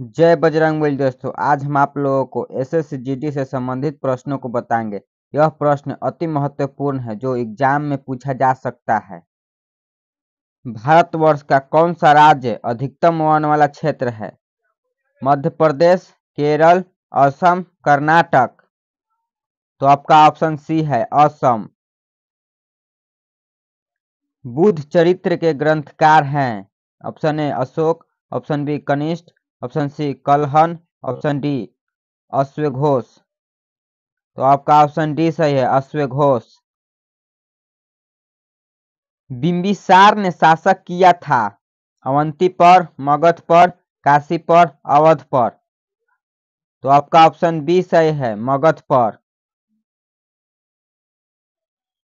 जय बजरंगबली। दोस्तों, आज हम आप लोगों को एसएसजीडी से संबंधित प्रश्नों को बताएंगे। यह प्रश्न अति महत्वपूर्ण है जो एग्जाम में पूछा जा सकता है। भारतवर्ष का कौन सा राज्य अधिकतम वन वाला क्षेत्र है? मध्य प्रदेश, केरल, असम, कर्नाटक। तो आपका ऑप्शन सी है असम। बुद्ध चरित्र के ग्रंथकार हैं? Option A Ashoka, option B Kanishka, option C Kalhana, option D अश्वघोष। तो आपका ऑप्शन डी सही है, अश्वघोष। बिंबिसार ने शासक किया था अवंती पर, मगध पर, काशी पर, अवध पर। तो आपका ऑप्शन बी सही है, मगध पर।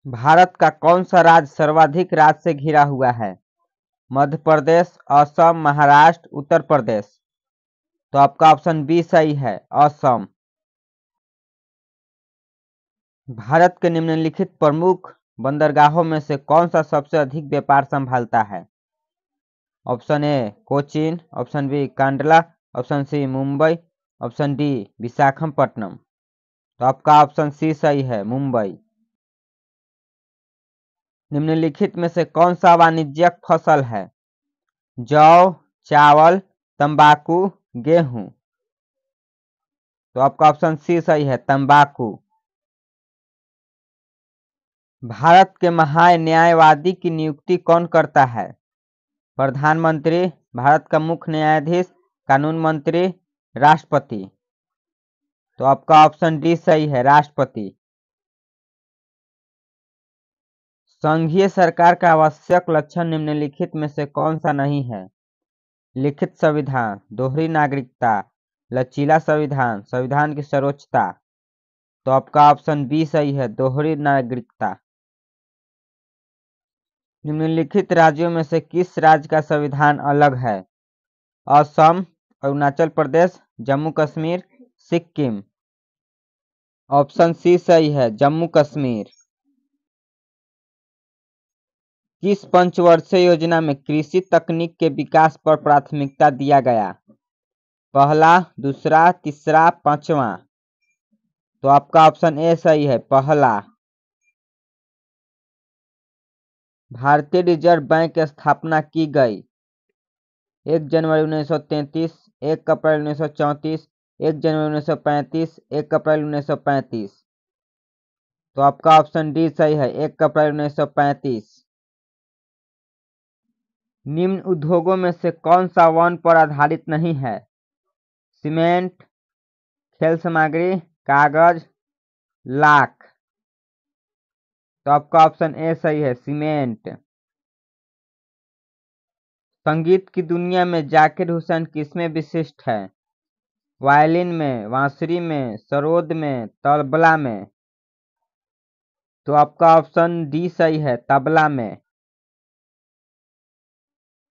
भारत का कौन सा राज्य सर्वाधिक राज्य से घिरा हुआ है? मध्य प्रदेश, असम, महाराष्ट्र, उत्तर प्रदेश। तो आपका ऑप्शन बी सही है, असम। भारत के निम्नलिखित प्रमुख बंदरगाहों में से कौन सा सबसे अधिक व्यापार संभालता है? Option A Cochin, option B Kandla, option C Mumbai, option D Visakhapatnam. तो आपका ऑप्शन सी सही है, मुंबई। निम्नलिखित में से कौन सा वाणिज्यिक फसल है? जौ, चावल, तंबाकू, गेहूं। तो आपका ऑप्शन सी सही है, तंबाकू। भारत के महान्यायवादी की नियुक्ति कौन करता है? प्रधानमंत्री, भारत का मुख्य न्यायाधीश, कानून मंत्री, राष्ट्रपति। तो आपका ऑप्शन डी सही है, राष्ट्रपति। संघीय सरकार का आवश्यक लक्षण निम्नलिखित में से कौन सा नहीं है? लिखित संविधान, दोहरी नागरिकता, लचीला संविधान, संविधान की सर्वोच्चता। तो आपका ऑप्शन बी सही है, दोहरी नागरिकता। निम्नलिखित राज्यों में से किस राज्य का संविधान अलग है? असम, अरुणाचल प्रदेश, जम्मू कश्मीर, सिक्किम। ऑप्शन सी सही है, जम्मू कश्मीर। किस पंचवर्षीय योजना में कृषि तकनीक के विकास पर प्राथमिकता दिया गया? पहला, दूसरा, तीसरा, पांचवा। तो आपका ऑप्शन ए सही है, पहला। भारतीय रिजर्व बैंक की स्थापना की गई 1 जनवरी 1933, 1 अप्रैल 1934, 1 जनवरी 1935, 1 अप्रैल 1935। तो आपका ऑप्शन डी सही है, 1 अप्रैल 1935। निम्न उद्योगों में से कौन सा वन पर आधारित नहीं है? सीमेंट, खेल सामग्री, कागज, लाख। तो आपका ऑप्शन ए सही है, सीमेंट। संगीत की दुनिया में जाकिर हुसैन किसमें विशिष्ट है? वायलिन में, बांसुरी में, सरोद में, तबला में। तो आपका ऑप्शन डी सही है, तबला में।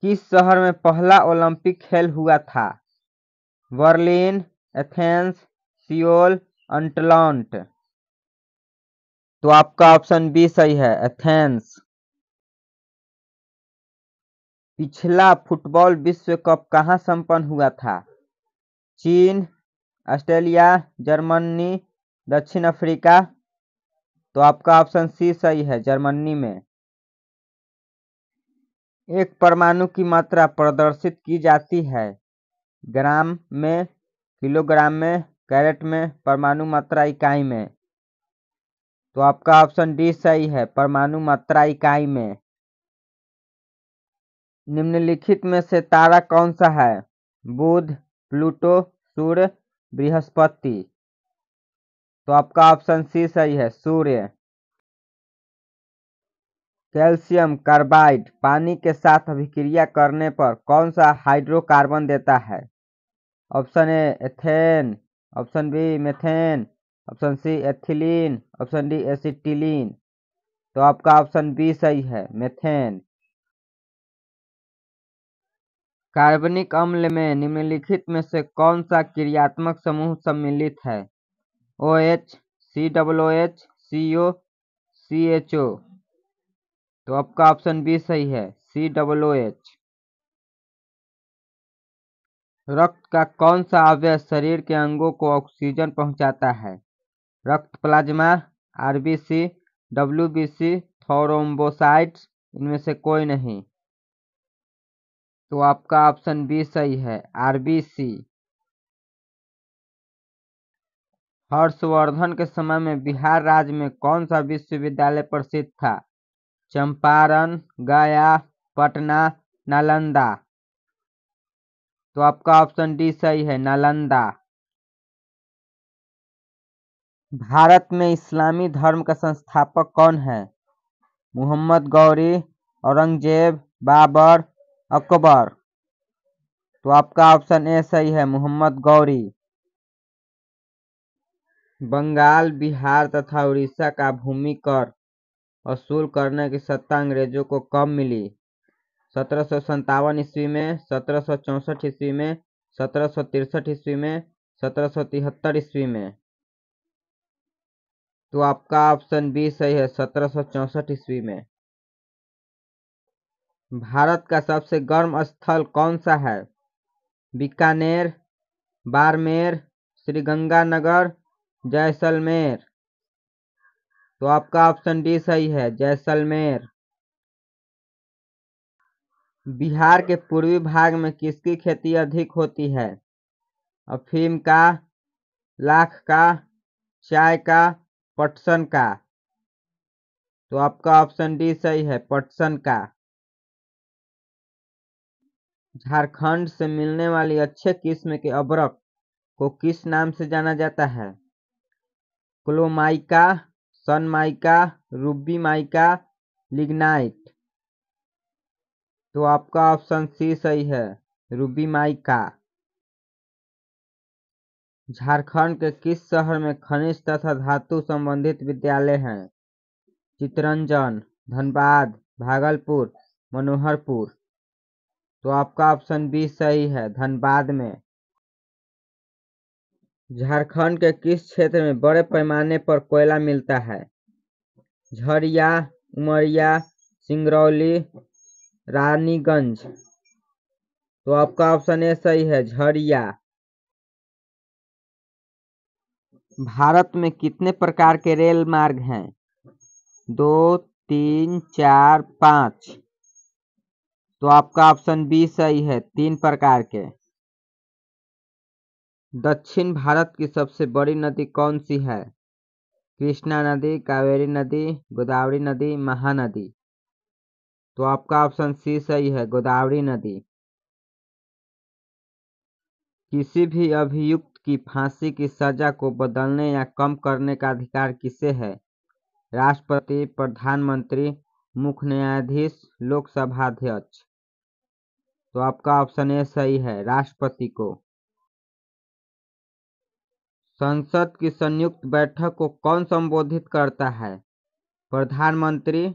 किस शहर में पहला ओलंपिक खेल हुआ था? Berlin, Athens, Seoul, Atlanta. तो आपका ऑप्शन बी सही है, एथेंस। पिछला फुटबॉल विश्व कप कहाँ संपन्न हुआ था? चीन, ऑस्ट्रेलिया, जर्मनी, दक्षिण अफ्रीका। तो आपका ऑप्शन सी सही है, जर्मनी में। एक परमाणु की मात्रा प्रदर्शित की जाती है ग्राम में, किलोग्राम में, कैरेट में, परमाणु मात्रा इकाई में। तो आपका ऑप्शन डी सही है, परमाणु मात्रा इकाई में। निम्नलिखित में से तारा कौन सा है? बुध, प्लूटो, सूर्य, बृहस्पति। तो आपका ऑप्शन सी सही है, सूर्य। कैल्शियम कार्बाइड पानी के साथ अभिक्रिया करने पर कौन सा हाइड्रोकार्बन देता है? Option A ethane, option B methane, option C ethylene, option D acetylene. तो आपका ऑप्शन बी सही है, मेथेन। कार्बनिक अम्ल में निम्नलिखित में से कौन सा क्रियात्मक समूह सम्मिलित है? OH, COOH, CO, CHO। तो आपका ऑप्शन बी सही है, COOH। रक्त का कौन सा अवयव शरीर के अंगों को ऑक्सीजन पहुंचाता है? रक्त प्लाज्मा, आरबीसी, डब्ल्यूबीसी, थ्रोम्बोसाइट्स, इनमें से कोई नहीं। तो आपका ऑप्शन बी सही है, आरबीसी। हर्षवर्धन के समय में बिहार राज्य में कौन सा विश्वविद्यालय प्रसिद्ध था? चंपारण, गया, पटना, नालंदा। तो आपका ऑप्शन डी सही है, नालंदा। भारत में इस्लामी धर्म का संस्थापक कौन है? मोहम्मद गौरी, औरंगजेब, बाबर, अकबर। तो आपका ऑप्शन ए सही है, मोहम्मद गौरी। बंगाल, बिहार तथा उड़ीसा का भूमि कर वसूल करने की सत्ता अंग्रेजों को कब मिली? 1757 ईस्वी में, 1764 ईस्वी में, 1763 ईस्वी में, 1773 ईस्वी में। तो आपका ऑप्शन बी सही है, 1764 ईस्वी में। भारत का सबसे गर्म स्थल कौन सा है? बीकानेर, बाड़मेर, श्रीगंगानगर, जैसलमेर। तो आपका ऑप्शन डी सही है, जैसलमेर। बिहार के पूर्वी भाग में किसकी खेती अधिक होती है? अफीम का, लाख का, चाय का, पटसन का। तो आपका ऑप्शन डी सही है, पटसन का। झारखंड से मिलने वाली अच्छे किस्म के अभ्रक को किस नाम से जाना जाता है? क्लोमाइका, सनमाइका, रूबी माइका, लिग्नाइट। तो आपका ऑप्शन सी सही है, रूबी माइका। झारखंड के किस शहर में खनिज तथा धातु संबंधित विद्यालय हैं? चितरंजन, धनबाद, भागलपुर, मनोहरपुर। तो आपका ऑप्शन बी सही है, धनबाद में। झारखंड के किस क्षेत्र में बड़े पैमाने पर कोयला मिलता है? झरिया, उमरिया, सिंगरौली, रानीगंज। तो आपका ऑप्शन ए सही है, झरिया। भारत में कितने प्रकार के रेल मार्ग हैं? 2, 3, 4, 5। तो आपका ऑप्शन बी सही है, 3 प्रकार के। दक्षिण भारत की सबसे बड़ी नदी कौन सी है? कृष्णा नदी, कावेरी नदी, गोदावरी नदी, महानदी। तो आपका ऑप्शन सी सही है, गोदावरी नदी। किसी भी अभियुक्त की फांसी की सजा को बदलने या कम करने का अधिकार किसे है? राष्ट्रपति, प्रधानमंत्री, मुख्य न्यायाधीश, लोकसभा अध्यक्ष। तो आपका ऑप्शन ए सही है, राष्ट्रपति को। संसद की संयुक्त बैठक को कौन संबोधित करता है? प्रधानमंत्री,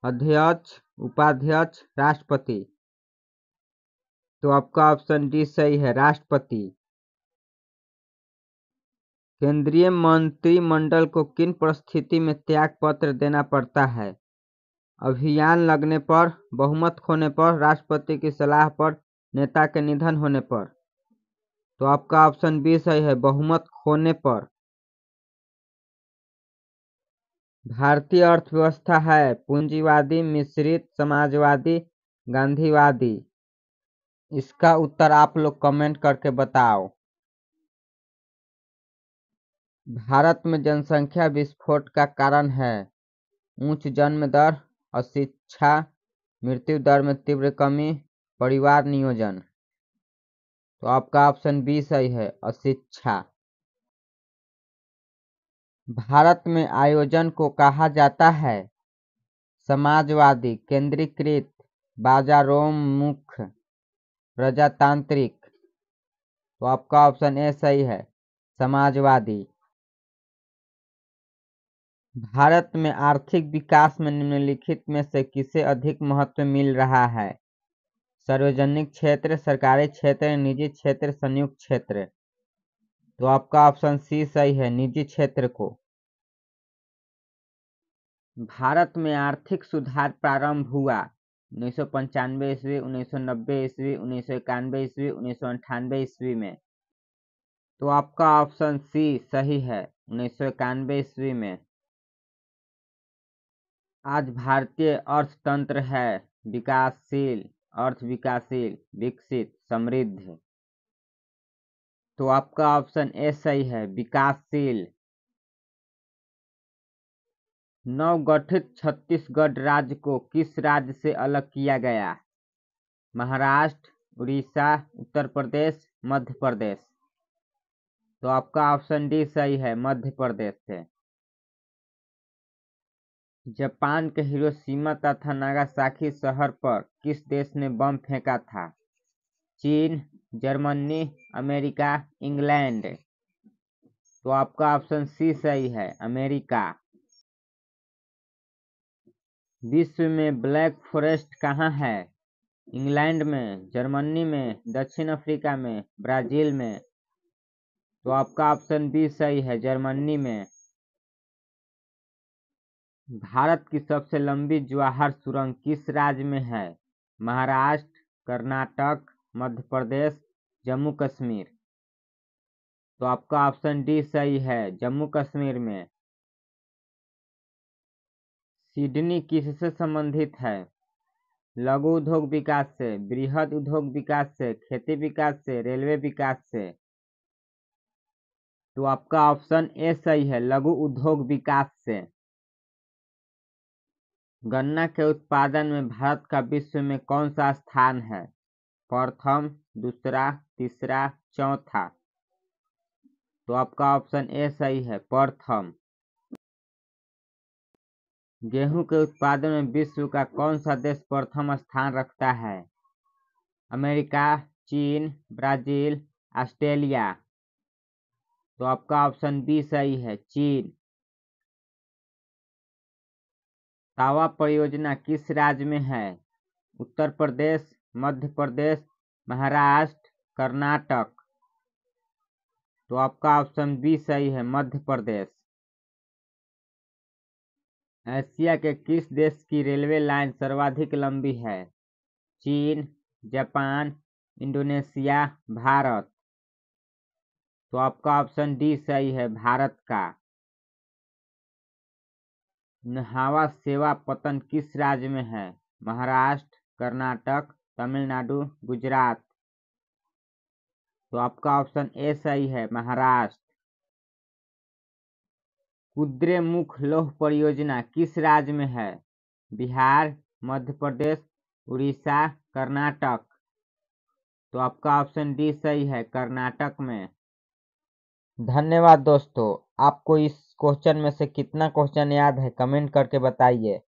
अध्यक्ष, उपाध्यक्ष, राष्ट्रपति। तो आपका ऑप्शन डी सही है, राष्ट्रपति। केंद्रीय मंत्रिमंडल को किन परिस्थिति में त्यागपत्र देना पड़ता है? अभियान लगने पर, बहुमत खोने पर, राष्ट्रपति की सलाह पर, नेता के निधन होने पर। तो आपका ऑप्शन बी सही है, बहुमत खोने पर। भारतीय अर्थव्यवस्था है पूंजीवादी, मिश्रित, समाजवादी, गांधीवादी। इसका उत्तर आप लोग कमेंट करके बताओ। भारत में जनसंख्या विस्फोट का कारण है उच्च जन्म दर, अशिक्षा, मृत्यु दर में तीव्र कमी, परिवार नियोजन। तो आपका ऑप्शन बी सही है, अशिक्षा। भारत में आयोजन को कहा जाता है समाजवादी, केंद्रीकृत, बाजारोन्मुख, प्रजातांत्रिक। तो आपका ऑप्शन ए सही है, समाजवादी। भारत में आर्थिक विकास में निम्नलिखित में से किसे अधिक महत्व मिल रहा है? सार्वजनिक क्षेत्र, सरकारी क्षेत्र, निजी क्षेत्र, संयुक्त क्षेत्र। तो आपका ऑप्शन सी सही है, निजी क्षेत्र को। भारत में आर्थिक सुधार प्रारंभ हुआ 1995 ईस्वी, 1990 ईस्वी, 1991 ईस्वी, 1998 ईस्वी में। तो आपका ऑप्शन सी सही है, 1991 ईस्वी में। आज भारतीय अर्थतंत्र है विकासशील, अर्थ विकासशील, विकसित, समृद्ध। तो आपका ऑप्शन ए सही है, विकासशील। नवगठित छत्तीसगढ़ राज्य को किस राज्य से अलग किया गया? महाराष्ट्र, उड़ीसा, उत्तर प्रदेश, मध्य प्रदेश। तो आपका ऑप्शन डी सही है, मध्य प्रदेश से। जापान के हिरोशिमा तथा नागासाकी शहर पर किस देश ने बम फेंका था? चीन, जर्मनी, अमेरिका, इंग्लैंड। तो आपका ऑप्शन सी सही है, अमेरिका। विश्व में ब्लैक फॉरेस्ट कहाँ है? इंग्लैंड में, जर्मनी में, दक्षिण अफ्रीका में, ब्राजील में। तो आपका ऑप्शन बी सही है, जर्मनी में। भारत की सबसे लंबी जवाहर सुरंग किस राज्य में है? महाराष्ट्र, कर्नाटक, मध्य प्रदेश, जम्मू कश्मीर। तो आपका ऑप्शन डी सही है, जम्मू कश्मीर में। सिडनी किससे संबंधित है? लघु उद्योग विकास से, बृहद उद्योग विकास से, खेती विकास से, रेलवे विकास से। तो आपका ऑप्शन ए सही है, लघु उद्योग विकास से। गन्ना के उत्पादन में भारत का विश्व में कौन सा स्थान है? प्रथम, दूसरा, तीसरा, चौथा। तो आपका ऑप्शन ए सही है, प्रथम। गेहूं के उत्पादन में विश्व का कौन सा देश प्रथम स्थान रखता है? अमेरिका, चीन, ब्राजील, ऑस्ट्रेलिया। तो आपका ऑप्शन बी सही है, चीन। तावा परियोजना किस राज्य में है? उत्तर प्रदेश, मध्य प्रदेश, महाराष्ट्र, कर्नाटक। तो आपका ऑप्शन बी सही है, मध्य प्रदेश। एशिया के किस देश की रेलवे लाइन सर्वाधिक लंबी है? चीन, जापान, इंडोनेशिया, भारत। तो आपका ऑप्शन डी सही है, भारत का। न्हावा शेवा पतन किस राज्य में है? महाराष्ट्र, कर्नाटक, तमिलनाडु, गुजरात। तो आपका ऑप्शन ए सही है, महाराष्ट्र। कुद्रेमुख लौह परियोजना किस राज्य में है? बिहार, मध्य प्रदेश, उड़ीसा, कर्नाटक। तो आपका ऑप्शन डी सही है, कर्नाटक में। धन्यवाद दोस्तों। आपको इस क्वेश्चन में से कितना क्वेश्चन याद है कमेंट करके बताइए।